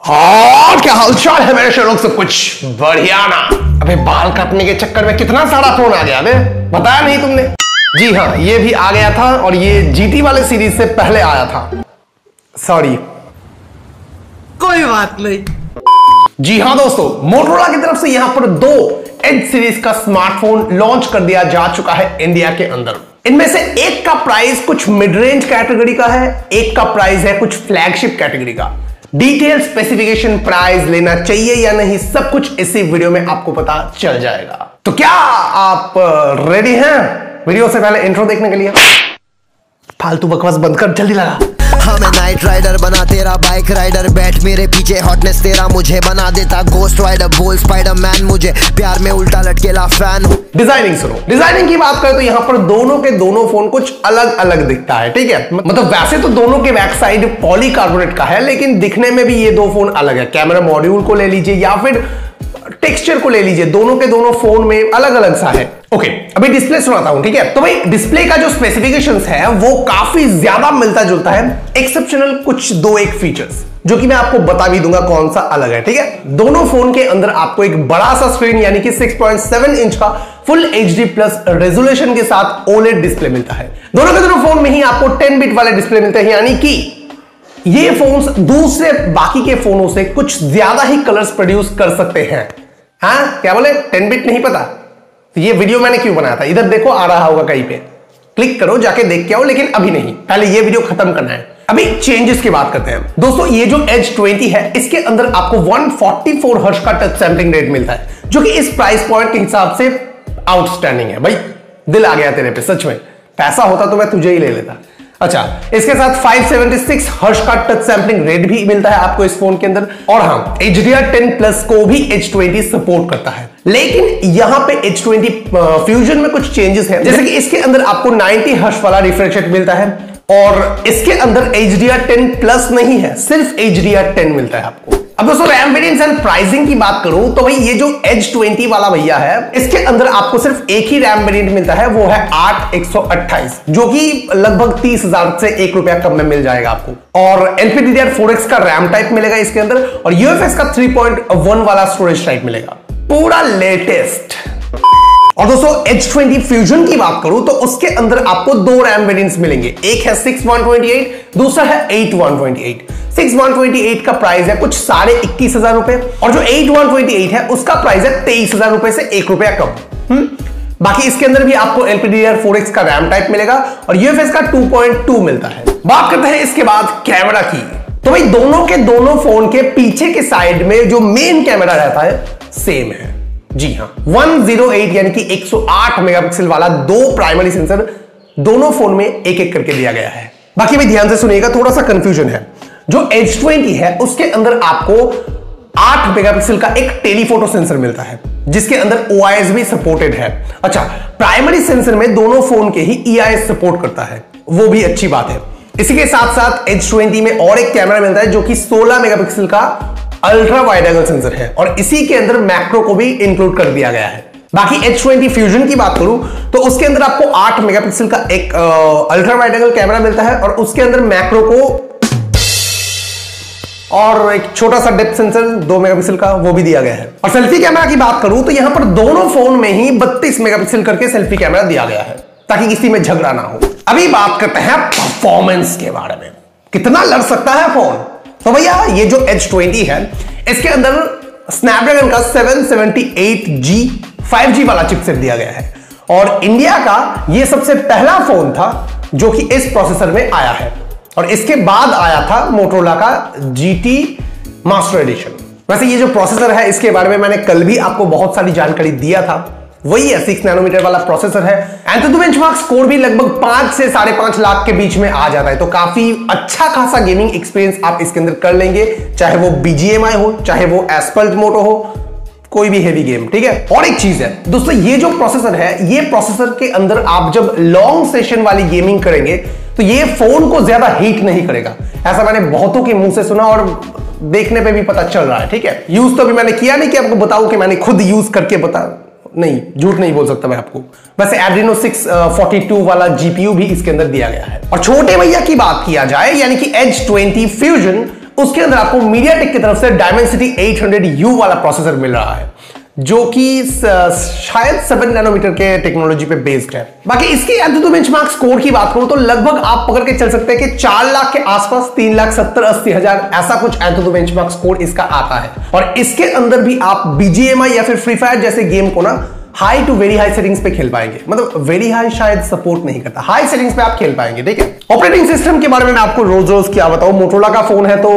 हाँ, क्या हालचाल है मेरे लोग, सब कुछ बढ़िया ना। अबे बाल काटने के चक्कर में कितना सारा फोन आ गया, अबे बताया नहीं तुमने। जी हाँ, ये भी आ गया था और ये जीटी वाले सीरीज से पहले आया था। सॉरी, कोई बात नहीं। जी हाँ दोस्तों, मोटोरोला की तरफ से यहां पर दो एज सीरीज का स्मार्टफोन लॉन्च कर दिया जा चुका है इंडिया के अंदर। इनमें से एक का प्राइस कुछ मिड रेंज कैटेगरी का है, एक का प्राइस है कुछ फ्लैगशिप कैटेगरी का। डिटेल स्पेसिफिकेशन, प्राइस लेना चाहिए या नहीं, सब कुछ इसी वीडियो में आपको पता चल जाएगा। तो क्या आप रेडी हैं वीडियो से पहले इंट्रो देखने के लिए? फालतू बकवास बंद कर, जल्दी लगा। हाँ मैं नाइट राइडर बना तेरा बाइक राइडर, बैठ मेरे पीछे हॉटनेस तेरा मुझे बना देता गोस्ट राइडर, बोल स्पाइडर मैन, मुझे प्यार में उल्टा लटकेला फैन। डिजाइनिंग सुनो, डिजाइनिंग की बात करें तो यहाँ पर दोनों के दोनों फोन कुछ अलग अलग दिखता है, ठीक है। मतलब वैसे तो दोनों के बैक साइड पॉलीकार्बोनेट का है, लेकिन दिखने में भी ये दो फोन अलग है। कैमरा मॉड्यूल को ले लीजिए या फिर टेक्सचर को ले लीजिए, दोनों के दोनों फोन में अलग अलग सा है। ओके, अभी डिस्प्ले सुनाता हूं, ठीक है। तो भाई डिस्प्ले का जो स्पेसिफिकेशंस है वो काफी ज्यादा मिलता जुलता है, एक्सेप्शनल कुछ दो एक फीचर्स जो कि मैं आपको बता भी दूंगा कौन सा अलग है, ठीक है। दोनों फोन के अंदर आपको एक बड़ा सा स्क्रीन यानी कि 6.7 इंच का फुल HD प्लस रेजोल्यूशन के साथ OLED डिस्प्ले मिलता है। दोनों के दोनों फोन में ही आपको 10 बिट वाले डिस्प्ले मिलते हैं, यानी कि ये फोन्स दूसरे बाकी के फोनों से कुछ ज्यादा ही कलर्स प्रोड्यूस कर सकते हैं। हाँ क्या बोले, 10 बिट नहीं पता? तो ये वीडियो मैंने क्यों बनाया था, इधर देखो आ रहा होगा कहीं पे, क्लिक करो जाके देख के आओ, लेकिन अभी नहीं, पहले ये वीडियो खत्म करना है। अभी चेंजेस की बात करते हैं दोस्तों। ये जो एज 20 है इसके अंदर आपको 144 हर्ट्ज का टच सैंपलिंग रेट मिलता है, जो कि इस प्राइस पॉइंट के हिसाब से आउटस्टैंडिंग है। भाई दिल आ गया तेरे पे, सच में पैसा होता तो मैं तुझे ही ले लेता। अच्छा, इसके साथ 576 हर्ट्ज का टच सैंपलिंग रेट भी मिलता है आपको इस फोन के अंदर। और हाँ, HDR10+ को भी H20 सपोर्ट करता है, लेकिन यहां पे H20 फ्यूजन में कुछ चेंजेस हैं, जैसे कि इसके अंदर आपको 90 हर्ट्ज वाला रिफ्रेश रेट मिलता है और इसके अंदर HDR10+ नहीं है, सिर्फ HDR10 मिलता है आपको। अब दोस्तों रैम वेरिएंट्स एंड प्राइसिंग की बात करूं तो भाई ये जो एज 20 वाला भैया है इसके अंदर आपको सिर्फ एक ही रैम वेरिएंट मिलता है, वो है 8128, जो कि लगभग 30,000 से ₹1 कम में मिल जाएगा आपको। और LPDDR4X का रैम टाइप मिलेगा इसके अंदर और UFS का 3.1 वाला स्टोरेज टाइप मिलेगा, पूरा लेटेस्ट। और दोस्तों H20 फ्यूजन की बात करूं तो उसके अंदर आपको दो रैम वेरिएंट्स मिलेंगे, एक है 6128, दूसरा है 8128। 6128 का प्राइस है कुछ ₹21,500 और जो 8128 है उसका प्राइस है ₹23,000 से ₹1 कम। बाकी इसके अंदर भी आपको LPDDR4X का रैम टाइप मिलेगा और UFS का 2.2 मिलता है। बात करते हैं इसके बाद कैमरा की, तो भाई दोनों के दोनों फोन के पीछे के साइड में जो मेन कैमरा रहता है सेम है। जी हाँ, 108 यानी कि 108 मेगापिक्सल वाला दो प्राइमरी सेंसर दोनों फोन में एक एक करके दिया गया है। बाकी भी ध्यान से सुनिएगा, थोड़ा सा कंफ्यूजन है। जो H20 है उसके अंदर आपको 8 मेगापिक्सल का एक टेलीफोटो सेंसर मिलता है, जिसके अंदर OIS भी सपोर्टेड है। अच्छा, प्राइमरी सेंसर में दोनों फोन के ही EIS सपोर्ट करता है, वो भी अच्छी बात है। इसी के साथ साथ H20 में और एक कैमरा मिलता है जो कि 16 मेगापिक्सल का अल्ट्रा वाइड एंगल सेंसर है और इसी के अंदर मैक्रो को भी इंक्लूड कर दिया गया है। बाकी H20 फ्यूजन की बात करूं तो उसके अंदर आपको 8 मेगापिक्सल का एक अल्ट्रा वाइड एंगल कैमरा मिलता है और उसके अंदर मैक्रो को और एक छोटा सा डेप्थ सेंसर 2 मेगापिक्सल का वो भी दिया गया है। और सेल्फी कैमरा की बात करूं तो यहां पर दोनों फोन में ही 32 मेगापिक्सल करके सेल्फी कैमरा दिया गया है, ताकि किसी में झगड़ा ना हो। अभी बात करते हैं परफॉर्मेंस के बारे में, कितना लड़ सकता है फोन। तो भैया ये जो H20 है इसके अंदर स्नैपड्रैगन का 778G 5G वाला चिपसेट दिया गया है और इंडिया का ये सबसे पहला फोन था जो कि इस प्रोसेसर में आया है और इसके बाद आया था मोटोरोला का GT मास्टर एडिशन। वैसे ये जो प्रोसेसर है इसके बारे में मैंने कल भी आपको बहुत सारी जानकारी दिया था, वही है 6 नैनोमीटर वाला प्रोसेसर है। एंथुतु बेंचमार्क स्कोर भी लगभग 5 से 5.5 लाख के बीच में आ जाता है, तो काफी अच्छा खासा गेमिंग एक्सपीरियंस आप इसके अंदर कर लेंगे, चाहे वो BGMI हो, चाहे वो एस्फल्ट मोटो हो, कोई भी हेवी गेम, ठीक है। और एक चीज है दोस्तों, ये जो प्रोसेसर है ये प्रोसेसर के अंदर आप जब लॉन्ग सेशन वाली गेमिंग करेंगे तो ये फोन को ज्यादा हीट नहीं करेगा, ऐसा मैंने बहुतों के मुंह से सुना और देखने पे भी पता चल रहा है, ठीक है। यूज तो अभी मैंने किया नहीं कि आपको बताऊं कि मैंने खुद यूज करके बता, नहीं झूठ नहीं बोल सकता मैं आपको। वैसे Adreno 642 वाला GPU भी इसके अंदर दिया गया है। और छोटे भैया की बात किया जाए यानी कि H20 फ्यूजन उसके अंदर आपको मीडियाटेक की तरफ से डायमेंसिटी 800U वाला प्रोसेसर मिल रहा है, जो कि शायद 7 नैनोमीटर के टेक्नोलॉजी पे बेस्ड है। बाकी इसकी एंथुतु बेंचमार्क स्कोर की बात करूं तो लगभग आप पकड़ के चल सकते हैं कि 4 लाख के आसपास, 3,70,80,000 ऐसा कुछ एंथुतु बेंचमार्क स्कोर इसका आता है। और इसके अंदर भी आप BGMI या फिर फ्री फायर जैसे गेम को ना high to very high settings पे खेल पाएंगे। मतलब वेरी हाई शायद सपोर्ट नहीं करता, हाई सेटिंग्स पे आप खेल पाएंगे, ठीक है। ऑपरेटिंग सिस्टम के बारे में मैं आपको रोज रोज क्या बताऊं, मोटोरोला का फोन है तो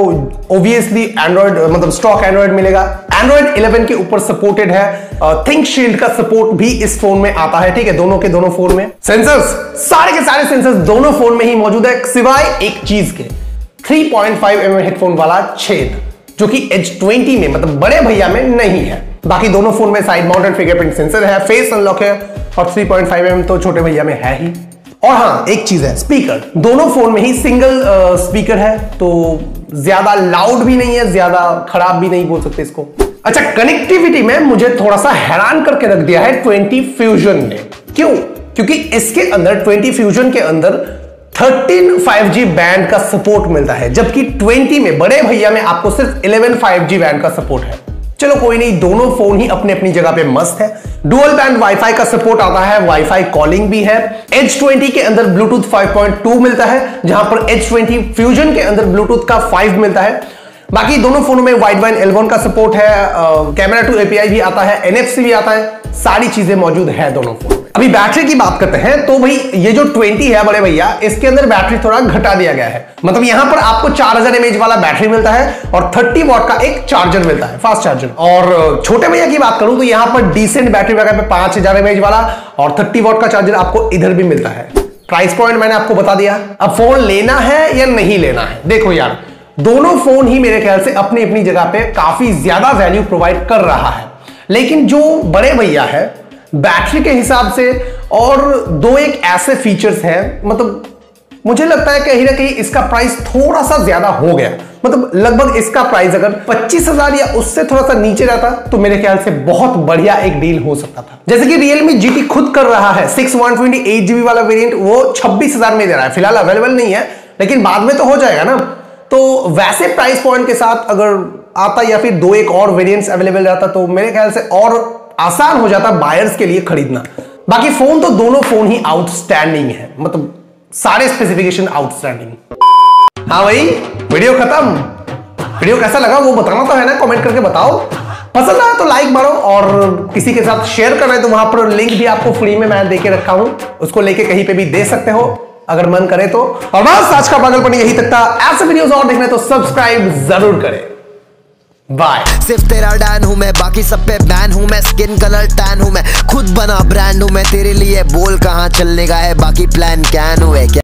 ऑब्वियसली एंड्रॉइड मतलब स्टॉक एंड्रॉइड मिलेगा। एंड्रॉइड 11 के ऊपर सपोर्टेड है। थिंक शील्ड का सपोर्ट भी इस फोन में आता है, ठीक है, दोनों के दोनों फोन में। सेंसर्स, सारे के सारे सेंसर्स दोनों फोन में ही मौजूद है, सिवाय एक चीज के, 3.5mm हेडफोन वाला छेद, जो कि H20 में मतलब बड़े भैया में नहीं है। बाकी दोनों फोन में साइड माउंटेड फिंगरप्रिंट सेंसर है, फेस अनलॉक है, और 3.5mm तो छोटे भैया में है ही। और हाँ, एक चीज है, स्पीकर दोनों फोन में ही सिंगल स्पीकर है, तो ज्यादा लाउड भी नहीं है, ज्यादा खराब भी नहीं बोल सकते इसको। अच्छा, कनेक्टिविटी में मुझे थोड़ा सा हैरान करके रख दिया है 20 फ्यूजन ने। क्यों? क्योंकि इसके अंदर 20 फ्यूजन के अंदर 13 5G बैंड का सपोर्ट मिलता है, जबकि 20 में बड़े भैया में आपको सिर्फ 11 5G बैंड का सपोर्ट है। चलो कोई नहीं, दोनों फोन ही अपनी अपनी जगह पे मस्त है। डुअल बैंड वाईफाई का सपोर्ट आता है, वाईफाई कॉलिंग भी है। H20 के अंदर ब्लूटूथ 5.2 मिलता है, जहां पर H20 फ्यूजन के अंदर ब्लूटूथ का 5 मिलता है। बाकी दोनों फोनों में वाइड बैंड L1 का सपोर्ट है, कैमरा टू API भी आता है, NFC भी आता है, सारी चीजें मौजूद है दोनों फोन में। अभी बैटरी की बात करते हैं तो भाई ये जो 20 है बड़े भैया, इसके अंदर बैटरी थोड़ा घटा दिया गया है। मतलब यहां पर आपको 4000 mAh वाला बैटरी मिलता है और 30 वॉट का एक चार्जर मिलता है, फास्ट चार्जर। और छोटे भैया की बात करूं तो यहां पर डिसेंट बैटरी बैकअप है, 5000 mAh वाला, और 30 वॉट का चार्जर आपको इधर भी मिलता है। प्राइस पॉइंट मैंने आपको बता दिया। अब फोन लेना है या नहीं लेना है, देखो यार, दोनों फोन ही मेरे ख्याल से अपनी अपनी जगह पे काफी ज्यादा वैल्यू प्रोवाइड कर रहा है, लेकिन जो बड़े भैया है बैटरी के हिसाब से और दो एक ऐसे फीचर्स हैं, मतलब मुझे लगता है कहीं ना कहीं इसका प्राइस थोड़ा सा ज्यादा हो गया। मतलब लगभग इसका प्राइस अगर 25,000 या उससे थोड़ा सा नीचे रहता तो मेरे ख्याल से बहुत बढ़िया एक डील हो सकता था। जैसे कि Realme GT खुद कर रहा है, 6/128GB वाला वेरिएंट वो 26,000 में दे रहा है, फिलहाल अवेलेबल नहीं है, लेकिन बाद में तो हो जाएगा ना। तो वैसे प्राइस पॉइंट के साथ अगर आता या फिर दो एक और वेरिएंट्स अवेलेबल रहता तो मेरे ख्याल से और आसान हो जाता बायर्स के लिए खरीदना। बाकी फोन तो दोनों फोन ही आउटस्टैंडिंग है, मतलब सारे स्पेसिफिकेशन आउटस्टैंडिंग। हाँ भाई, वीडियो खत्म। वीडियो कैसा लगा वो बताना तो है ना, कमेंट करके बताओ। पसंद आया तो लाइक मारो, और किसी के साथ शेयर करना है तो वहां पर लिंक भी आपको फ्री में मैं देके रखा हूं, उसको लेके कहीं पे भी दे सकते हो अगर मन करे तो। और बस आज का पागलपन यही तक था। ऐसे वीडियोस और देखने तो सब्सक्राइब जरूर करें। बाय। सिर्फ तेरा डैन हूँ मैं, बाकी सब पे बैन हूँ मैं, स्किन कलर टैन हूँ मैं, खुद बना ब्रांड हूँ मैं, तेरे लिए बोल कहाँ चलने का है, बाकी प्लान कैन हुए क्या।